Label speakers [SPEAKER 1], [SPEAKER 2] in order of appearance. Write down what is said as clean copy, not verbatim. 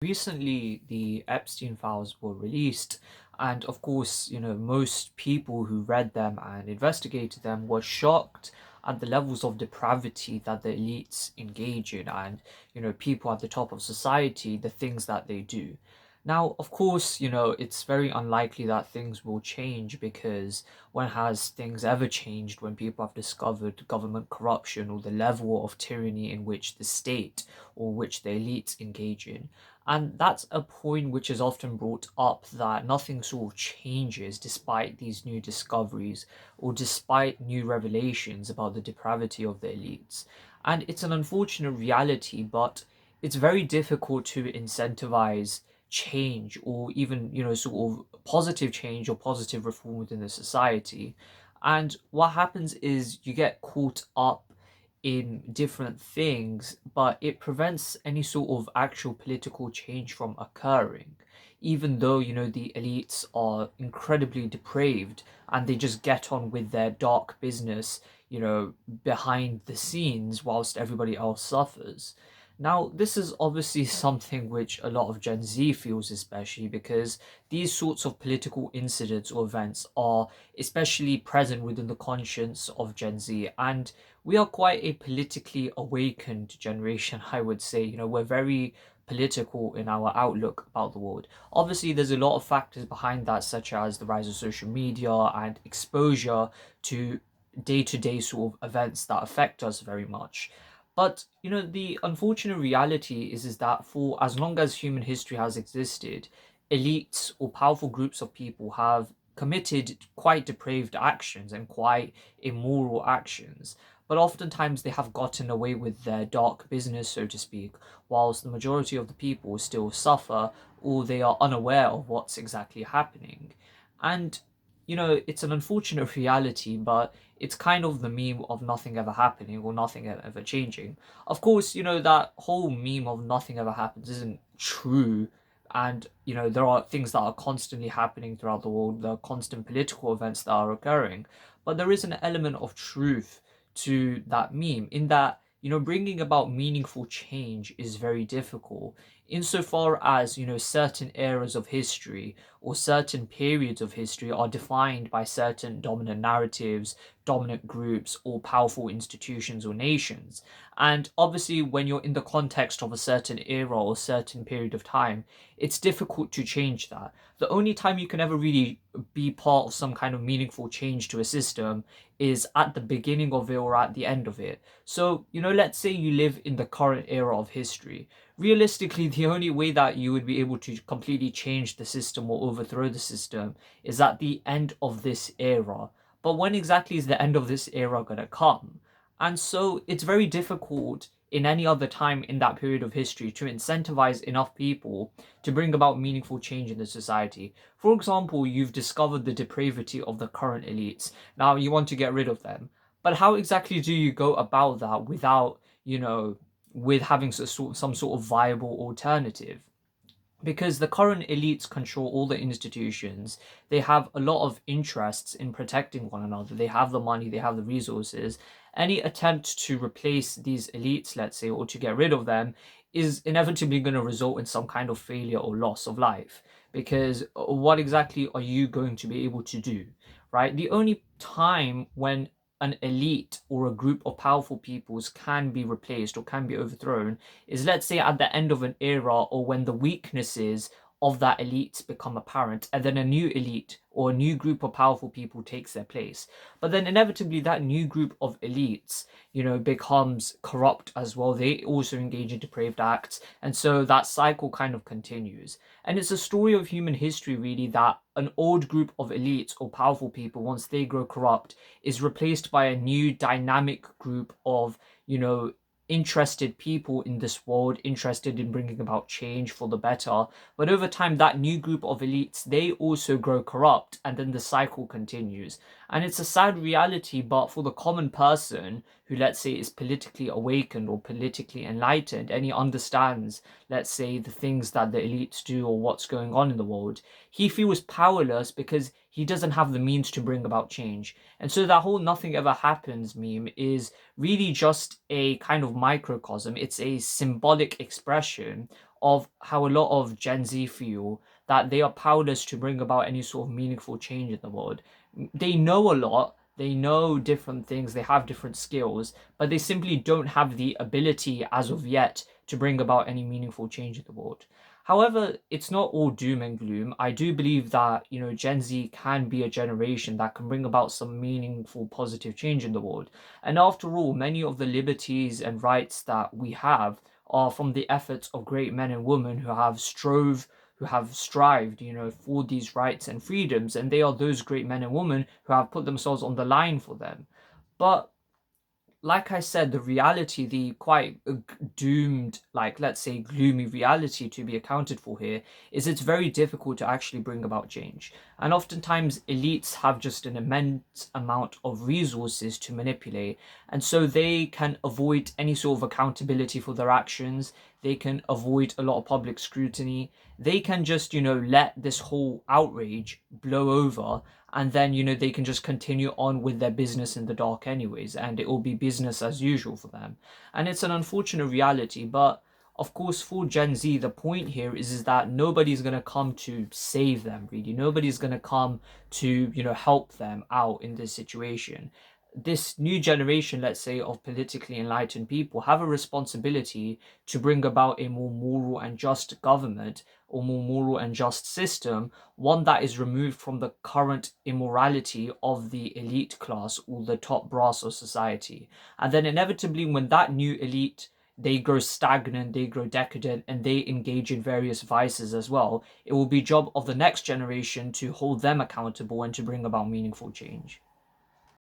[SPEAKER 1] Recently, the Epstein files were released, and of course, most people who read them and investigated them were shocked at the levels of depravity that the elites engage in, and people at the top of society, the things that they do. Now, of course, it's very unlikely that things will change because when has things ever changed when people have discovered government corruption or the level of tyranny in which the state or which the elites engage in? And that's a point which is often brought up, that nothing sort of changes despite these new discoveries or despite new revelations about the depravity of the elites. And it's an unfortunate reality, but it's very difficult to incentivize change or even, sort of positive change or positive reform within the society. And what happens is you get caught up in different things, but it prevents any sort of actual political change from occurring. Even though, the elites are incredibly depraved and they just get on with their dark business, behind the scenes whilst everybody else suffers. Now, this is obviously something which a lot of Gen Z feels, especially because these sorts of political incidents or events are especially present within the conscience of Gen Z. And we are quite a politically awakened generation, I would say. We're very political in our outlook about the world. Obviously, there's a lot of factors behind that, such as the rise of social media and exposure to day-to-day sort of events that affect us very much. But the unfortunate reality is that for as long as human history has existed, elites or powerful groups of people have committed quite depraved actions and quite immoral actions, but oftentimes they have gotten away with their dark business, so to speak, whilst the majority of the people still suffer or they are unaware of what's exactly happening. And it's an unfortunate reality, but it's kind of the meme of nothing ever happening or nothing ever changing. Of course, that whole meme of nothing ever happens isn't true. And there are things that are constantly happening throughout the world, there are constant political events that are occurring, but there is an element of truth to that meme, in that bringing about meaningful change is very difficult, insofar as certain eras of history or certain periods of history are defined by certain dominant narratives, dominant groups, or powerful institutions or nations. And obviously, when you're in the context of a certain era or certain period of time, it's difficult to change that. The only time you can ever really be part of some kind of meaningful change to a system is at the beginning of it or at the end of it. So, let's say you live in the current era of history. Realistically, the only way that you would be able to completely change the system or overthrow the system is at the end of this era. But when exactly is the end of this era going to come? And so it's very difficult in any other time in that period of history to incentivize enough people to bring about meaningful change in the society. For example, you've discovered the depravity of the current elites. Now you want to get rid of them. But how exactly do you go about that without, with having some sort of viable alternative? Because the current elites control all the institutions. They have a lot of interests in protecting one another. They have the money, they have the resources. Any attempt to replace these elites, let's say, or to get rid of them, is inevitably going to result in some kind of failure or loss of life. Because what exactly are you going to be able to do, right? The only time when an elite or a group of powerful peoples can be replaced or can be overthrown is, let's say, at the end of an era, or when the weaknesses of that elite become apparent, and then a new elite or a new group of powerful people takes their place. But then inevitably that new group of elites, becomes corrupt as well. They also engage in depraved acts, and so that cycle kind of continues. And it's a story of human history, really, that an old group of elites or powerful people, once they grow corrupt, is replaced by a new dynamic group of, interested people in this world, interested in bringing about change for the better. But over time, that new group of elites, they also grow corrupt, and then the cycle continues. And it's a sad reality, but for the common person who, let's say, is politically awakened or politically enlightened, and he understands, let's say, the things that the elites do or what's going on in the world, he feels powerless because he doesn't have the means to bring about change. And so that whole nothing ever happens meme is really just a kind of microcosm. It's a symbolic expression of how a lot of Gen Z feel that they are powerless to bring about any sort of meaningful change in the world. They know a lot, they know different things, they have different skills, but they simply don't have the ability as of yet to bring about any meaningful change in the world. However, it's not all doom and gloom. I do believe that, Gen Z can be a generation that can bring about some meaningful positive change in the world. And after all, many of the liberties and rights that we have are from the efforts of great men and women who have strived, for these rights and freedoms, and they are those great men and women who have put themselves on the line for them. But like I said, the reality, the quite doomed, like let's say gloomy reality to be accounted for here, is it's very difficult to actually bring about change. And oftentimes, elites have just an immense amount of resources to manipulate, and so they can avoid any sort of accountability for their actions. They can avoid a lot of public scrutiny. They can just, let this whole outrage blow over, and then they can just continue on with their business in the dark anyways, and it will be business as usual for them. And it's an unfortunate reality, but of course for Gen Z, the point here is that nobody's going to come to save them, really. Nobody's going to come to help them out in this situation. This new generation, let's say, of politically enlightened people have a responsibility to bring about a more moral and just government, or more moral and just system, one that is removed from the current immorality of the elite class or the top brass of society. And then inevitably, when that new elite, they grow stagnant, they grow decadent, and they engage in various vices as well, it will be job of the next generation to hold them accountable and to bring about meaningful change.